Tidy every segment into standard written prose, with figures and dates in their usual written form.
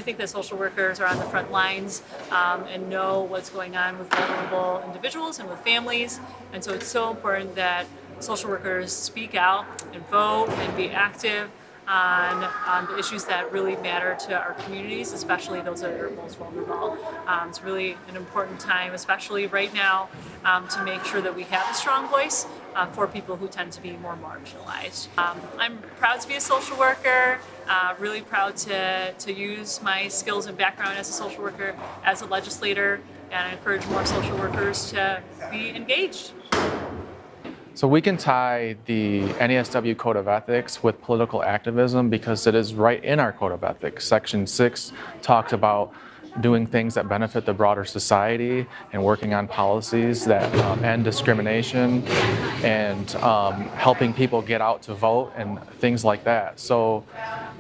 think that social workers are on the front lines and know what's going on with vulnerable individuals and with families. And so it's so important that social workers speak out and vote and be active on the issues that really matter to our communities, especially those that are most vulnerable. It's really an important time, especially right now, to make sure that we have a strong voice for people who tend to be more marginalized. I'm proud to be a social worker, really proud to use my skills and background as a social worker, as a legislator, and I encourage more social workers to be engaged. So we can tie the NASW Code of Ethics with political activism because it is right in our Code of Ethics. Section 6 talks about doing things that benefit the broader society and working on policies that end discrimination and helping people get out to vote and things like that. So,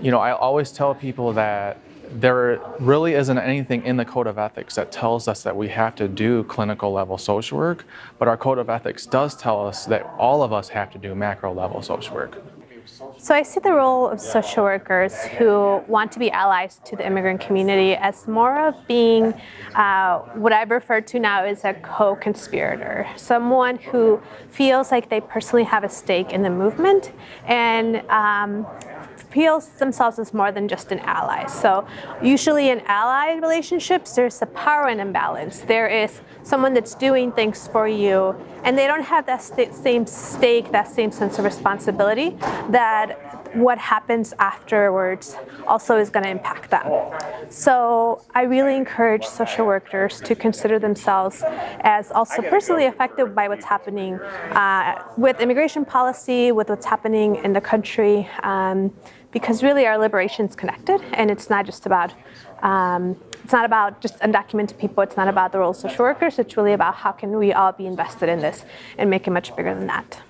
I always tell people that there really isn't anything in the Code of Ethics that tells us that we have to do clinical level social work, but our Code of Ethics does tell us that all of us have to do macro level social work. So I see the role of social workers who want to be allies to the immigrant community as more of being what I refer to now as a co-conspirator, someone who feels like they personally have a stake in the movement and feels themselves as more than just an ally. So usually in ally relationships, there's a power imbalance. There is someone that's doing things for you, and they don't have that same stake, that same sense of responsibility that what happens afterwards also is going to impact them. So I really encourage social workers to consider themselves as also personally affected by what's happening with immigration policy, with what's happening in the country, because really our liberation is connected, and it's not just about just undocumented people. It's not about the role of social workers. It's really about how can we all be invested in this and make it much bigger than that.